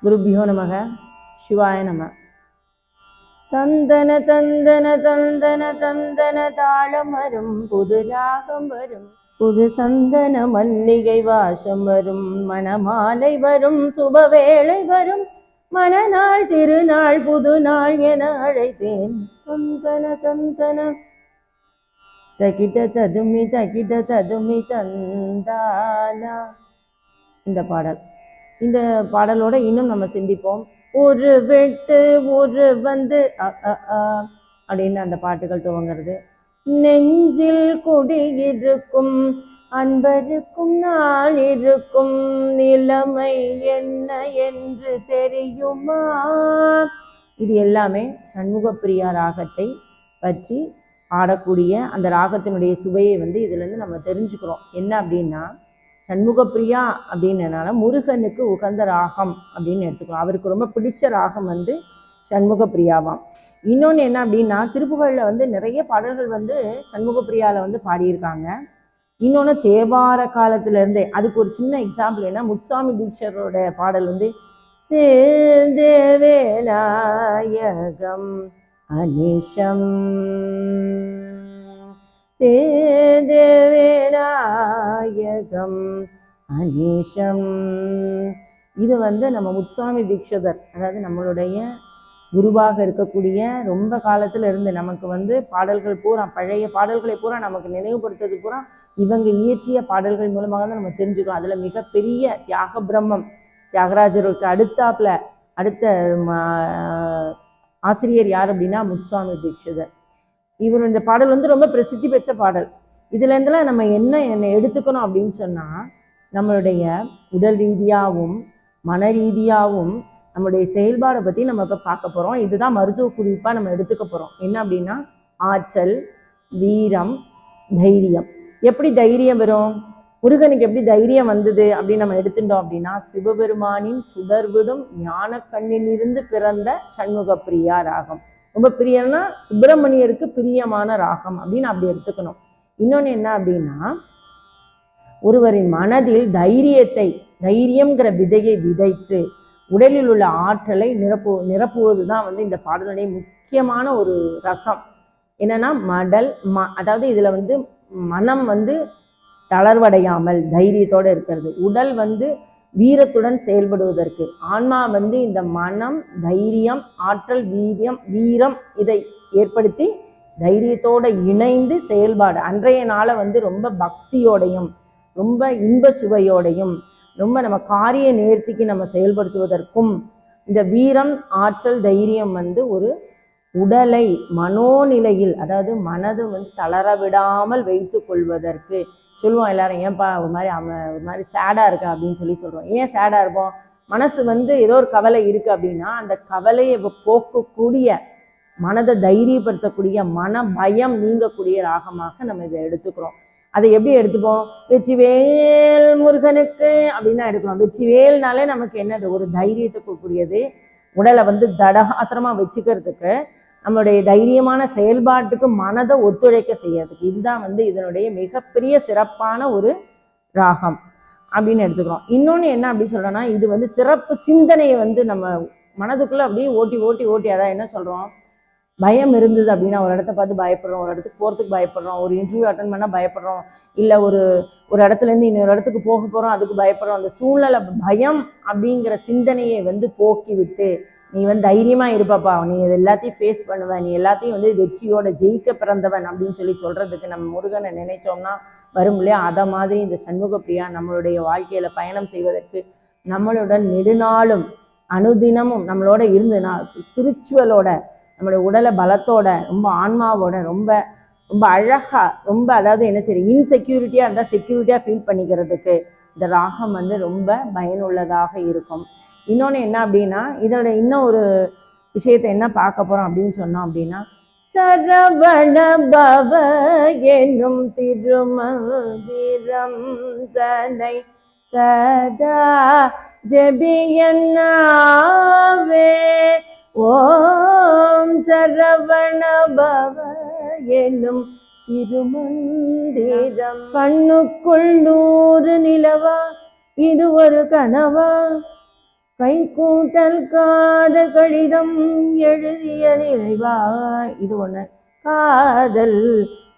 குருபியோ நமக. சிவாய நம. தந்தன தந்தன தந்தன தந்தன தாளம் வரும், புது ராகம் வரும், புது சந்தன மல்லிகை வாசம் வரும், மணமாலை வரும், சுபவேளை வரும், மனநாள் திருநாள் புது நாள் என அழைத்தேன். தந்தன தந்தன தகிட ததுமி தகிட ததுமி தந்தானா. இந்த பாடல், இந்த பாடலோட இன்னும் நம்ம சிந்திப்போம். ஒரு வெட்டு ஒரு வந்து அப்படின்னு அந்த பாட்டுகள் துவங்கிறது. நெஞ்சில் குடியிருக்கும் அன்பருக்கும் நாள் இருக்கும், நிலைமை என்ன என்று தெரியுமா. இது எல்லாமே சண்முகப்பிரியா ராகத்தை பற்றி ஆடக்கூடிய அந்த ராகத்தினுடைய சுவையை இதுலேருந்து நம்ம தெரிஞ்சுக்கிறோம். என்ன அப்படின்னா, சண்முகப்பிரியா அப்படின்றனால முருகனுக்கு உகந்த ராகம் அப்படின்னு எடுத்துக்கலாம். அவருக்கு ரொம்ப பிடிச்ச ராகம் சண்முகப்பிரியாவாம். இன்னொன்று என்ன அப்படின்னா, திருப்புகழில் நிறைய பாடல்கள் சண்முகப்பிரியாவில் பாடியிருக்காங்க. இன்னொன்று தேவார காலத்திலேருந்தே, அதுக்கு ஒரு சின்ன எக்ஸாம்பிள் என்ன, முத்துசாமி தீட்சரோட பாடல் சேதேவேலாயகம் அனிஷம் சேதேவேலாயகம் அனிஷம். இது நம்ம முத்துசாமி தீட்சிதர், அதாவது நம்மளுடைய குருவாக இருக்கக்கூடிய, ரொம்ப காலத்தில் இருந்து நமக்கு பாடல்கள் பூரா, பழைய பாடல்களை பூரா நமக்கு நினைவுபடுத்துறது பூரா இவங்க இயற்றிய பாடல்கள் மூலமாக தான் நம்ம தெரிஞ்சுக்கிறோம். அதில் மிகப்பெரிய தியாக பிரம்மம், தியாகராஜருக்கு அடுத்த ஆசிரியர் யார் அப்படின்னா முத்துசாமி தீட்சிதர். இவர் இந்த பாடல் ரொம்ப பிரசித்தி பெற்ற பாடல். இதுலேருந்துலாம் நம்ம என்ன எடுத்துக்கணும் அப்படின்னு சொன்னால், நம்மளுடைய உடல் ரீதியாகவும் மன ரீதியாகவும் நம்மளுடைய செயல்பாடை பற்றி நம்ம இப்போ பார்க்க போகிறோம். இதுதான் மருத்துவ குறிப்பாக நம்ம எடுத்துக்க போகிறோம். என்ன அப்படின்னா, ஆற்றல், வீரம், தைரியம். எப்படி தைரியம் வரும், முருகனுக்கு எப்படி தைரியம் வந்தது அப்படின்னு நம்ம எடுத்துட்டோம் அப்படின்னா, சிவபெருமானின் சுடர்விடும் ஞான கண்ணிலிருந்து பிறந்த சண்முகப்பிரியா ராகம். ரொம்ப பிரியம்னா சுப்பிரமணியருக்கு பிரியமான ராகம் அப்படின்னு அப்படி எடுத்துக்கணும். இன்னொன்று என்ன அப்படின்னா, ஒருவரின் மனதில் தைரியம்ங்கிற விதையை விதைத்து உடலில் உள்ள ஆற்றலை நிரப்புவது தான் இந்த பாடலுடைய முக்கியமான ஒரு ரசம். என்னன்னா, அதாவது இதில் மனம் தளர்வடையாமல் தைரியத்தோடு இருக்கிறது, உடல் வீரத்துடன் செயல்படுவதற்கு, ஆன்மா இந்த மனம், தைரியம், ஆற்றல், வீரம் இதை ஏற்படுத்தி தைரியத்தோடு இணைந்து செயல்பாடு, அன்றைய நாளை ரொம்ப பக்தியோடையும் ரொம்ப இன்பச் சுவையோடையும் ரொம்ப நம்ம காரிய நேர்த்திக்கு நம்ம செயல்படுத்துவதற்கும், இந்த வீரம், ஆற்றல், தைரியம் ஒரு உடலை மனோநிலையில், அதாவது மனது தளர விடாமல் வைத்து கொள்வதற்கு சொல்லுவோம். எல்லாரும் ஏன்பா ஒரு மாதிரி சேடாக இருக்கா அப்படின்னு சொல்கிறோம். ஏன் சேடாக இருப்போம், மனசு ஏதோ ஒரு கவலை இருக்குது அப்படின்னா, அந்த கவலையை போக்கக்கூடிய, மனதை தைரியப்படுத்தக்கூடிய, மன பயம் நீங்கக்கூடிய ராகமாக நம்ம இதை எடுத்துக்கிறோம். அதை எப்படி எடுத்துப்போம், வெற்றிவேல் முருகனுக்கு அப்படின்னு தான் எடுக்கிறோம். வெற்றிவேல்னாலே நமக்கு என்னது, ஒரு தைரியத்தை கொடுக்கூடியது, உடலை தடகாத்திரமாக வச்சுக்கிறதுக்கு, நம்மளுடைய தைரியமான செயல்பாட்டுக்கு மனதை ஒத்துழைக்க செய்யறதுக்கு. இதுதான் இதனுடைய மிகப்பெரிய சிறப்பான ஒரு ராகம் அப்படின்னு எடுத்துக்கிறோம். இன்னொன்று என்ன அப்படின்னு சொல்கிறோன்னா, இது சிறப்பு சிந்தனையை நம்ம மனதுக்குள்ளே அப்படியே ஓட்டி அதான் என்ன சொல்கிறோம், பயம் இருந்தது அப்படின்னா, ஒரு இடத்த பார்த்து பயப்படுறோம், ஒரு இடத்துக்கு போகிறதுக்கு பயப்படுறோம், ஒரு இன்டர்வியூ அட்டன் பண்ணால் பயப்படுறோம், இல்லை ஒரு இடத்துலேருந்து இன்னொரு இடத்துக்கு போக போகிறோம் அதுக்கு பயப்படுறோம். அந்த சூழ்நிலை பயம் அப்படிங்கிற சிந்தனையை போக்கி விட்டு, நீ தைரியமாக இருப்பாப்பா, நீ இது எல்லாத்தையும் ஃபேஸ் பண்ணுவேன், நீ எல்லாத்தையும் வெற்றியோட ஜெயிக்க பிறந்தவன் அப்படின்னு சொல்கிறதுக்கு நம்ம முருகனை நினைச்சோம்னா வரும் இல்லையா. அதை மாதிரி இந்த சண்முகப்பிரியா நம்மளுடைய வாழ்க்கையில் பயணம் செய்வதற்கு, நம்மளுடன் நெடுநாளும் அனுதினமும் நம்மளோட இருந்துனா, ஸ்பிரிச்சுவலோட, நம்மளுடைய உடலை பலத்தோட, ரொம்ப ஆன்மாவோட, ரொம்ப ரொம்ப அழகாக, ரொம்ப அதாவது என்ன சரி இன்செக்யூரிட்டியாக இருந்தால் செக்யூரிட்டியாக ஃபீல் பண்ணிக்கிறதுக்கு இந்த ராகம் ரொம்ப பயனுள்ளதாக இருக்கும். இன்னொன்று என்ன அப்படின்னா, இதோட இன்னும் ஒரு விஷயத்தை என்ன பார்க்க போகிறோம் அப்படின்னு சொன்னோம் அப்படின்னா, சரவண பவ என்னும் திருமந்திரம் தன்னை சதா ஜபியன்னாவே. ஓம் சரவண பவ என்னும் திருமந்திரம், கண்ணுக்குள் 100 நிலவா, இது ஒரு கனவா, கைக்கூட்டல் காதல் கடிதம் எழுதிய நினைவாய். இது ஒன்று. காதல்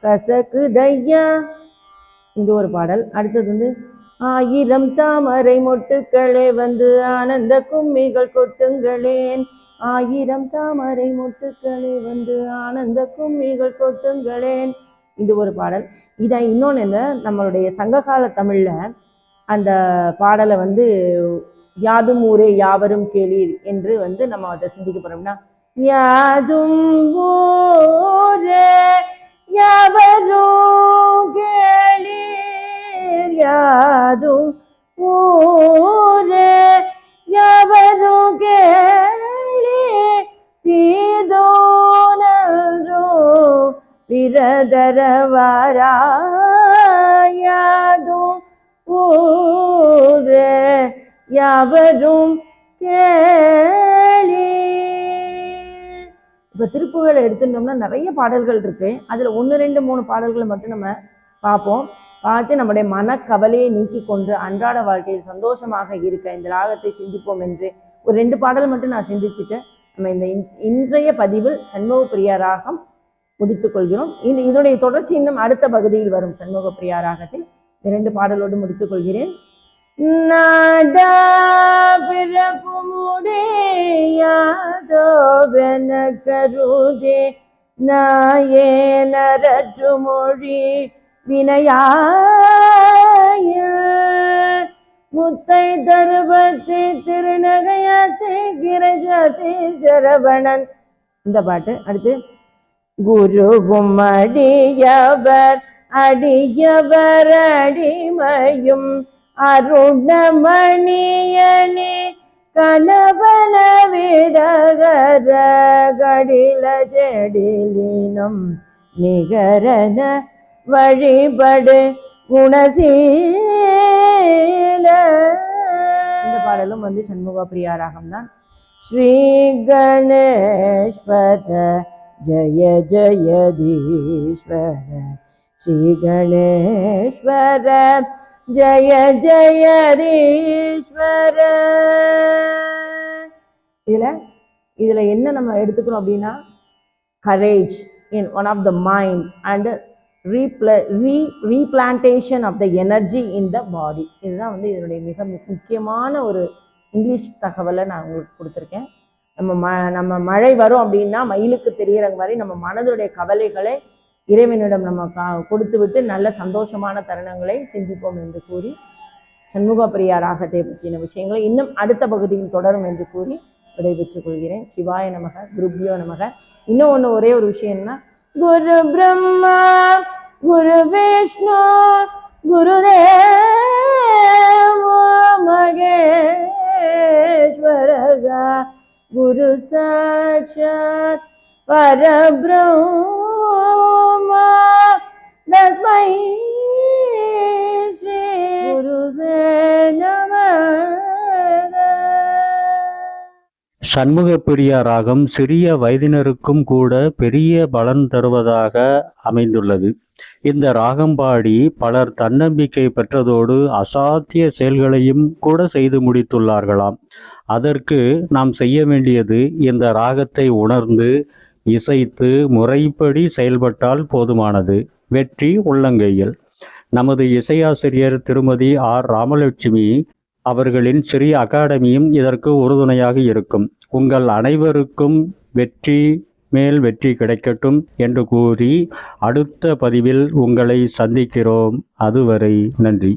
கசக்குதையா, இது ஒரு பாடல். அடுத்தது வந்து ஆயிரம் தாமரை மொட்டுக்களே வந்து ஆனந்த கும்மிகள் கொட்டுங்களேன், ஆயிரம் தாமரை மொட்டுக்களே வந்து ஆனந்த கும்மிகள் கொட்டுங்களேன், இது ஒரு பாடல். இதை இன்னொன்று இல்லை, நம்மளுடைய சங்ககால தமிழில் அந்த பாடலை வந்து யாதும் ஊரே யாவரும் கேளீர் என்று வந்து நம்ம அதை சிந்திக்க போறோம்னா, யாதும் ஊரே யாவரும் கேளீர், யாதும் ஊரே யாவரும் கேளீர், தீதோ நன்றோ பிரதரவாரா, யாதும் ஊரே யாவரும் கேளீர். இப்போ திருப்புகழை எடுத்துட்டோம்னா நிறைய பாடல்கள் இருக்கு. அதில் 1, 2, 3 பாடல்களை மட்டும் நம்ம பார்ப்போம். பார்த்து நம்முடைய மனக்கவலையை நீக்கி கொண்டு அன்றாட வாழ்க்கையில் சந்தோஷமாக இருக்க இந்த ராகத்தை சிந்திப்போம் என்று ஒரு 2 பாடல் மட்டும் நான் சிந்திச்சுட்டு நம்ம இந்த இன்றைய பதிவில் சண்முக பிரியா ராகம் முடித்துக் கொள்கிறோம். இதனுடைய தொடர்ச்சி இன்னும் அடுத்த பகுதியில் வரும். சண்முக பிரியா ராகத்தில் 2 பாடலோடு முடித்துக் கொள்கிறேன். நாடா பிறப்பு முடியாதோ வென கருதே நாயே நரற்று மொழி வினையாய முத்தை தருபத்தி திருநகையத்தை கிரஜதி ஜரவணன், இந்த பாட்டு. அடுத்து குருவும் அடியவர் அடியவர் அடிமையும் அருணமணியனே கனவன விதகர கடில செடிலினும் நிகரன வழிபடு குணசீல. இந்த பாடலும் வந்து சண்முக பிரியா ராகம் தான். ஸ்ரீ கணேஸ்வர ஜய ஜயதீஸ்வர, ஸ்ரீ கணேஸ்வர ஜய ஜயதீஸ்வர. இதுல என்ன நம்ம எடுத்துக்கிறோம் அப்படின்னா, courage in one of the mind and replantation of the energy in the body. இதுதான் வந்து இதனுடைய மிக முக்கியமான ஒரு இங்கிலீஷ் தகவலை நான் உங்களுக்கு கொடுத்துருக்கேன். நம்ம மழை வரும் அப்படின்னா மயிலுக்கு தெரியற மாதிரி நம்ம மனதுடைய கவலைகளை இறைவனிடம் நம்ம கொடுத்து விட்டு நல்ல சந்தோஷமான தருணங்களை சிந்திப்போம் என்று கூறி சண்முக பிரியா ராகத்தை பற்றின விஷயங்களை இன்னும் அடுத்த பகுதியில் தொடரும் என்று கூறி விடைபெற்றுக் கொள்கிறேன். சிவாய நமக, குருபியோ நமக. இன்னும் ஒரே ஒரு விஷயம்னா, குரு பிரம்மா குரு விஷ்ணு குருதேவோ மகேஸ்வரகா குரு சாட்சாத் பரபிரம்மா தஸ்மை ஸ்ரீ குருவே நமக. சண்முக பிரியா ராகம் சிறிய வயதினருக்கும் கூட பெரிய பலன் தருவதாக அமைந்துள்ளது. இந்த ராகம் பாடி பலர் தன்னம்பிக்கை பெற்றதோடு அசாத்திய செயல்களையும் கூட செய்து முடித்துள்ளார்களாம். அதற்கு நாம் செய்ய வேண்டியது இந்த ராகத்தை உணர்ந்து இசைத்து முறைப்படி செயல்பட்டால் போதுமானது. வெற்றி உள்ளங்கையில். நமது இசையாசிரியர் திருமதி ஆர் ராமலட்சுமி அவர்களின் சிறிய அகாடமியும் இதற்கு உறுதுணையாக இருக்கும். உங்கள் அனைவருக்கும் வெற்றி மேல் வெற்றி கிடைக்கட்டும் என்று கூறி அடுத்த பதிவில் உங்களை சந்திக்கிறோம். அதுவரை நன்றி.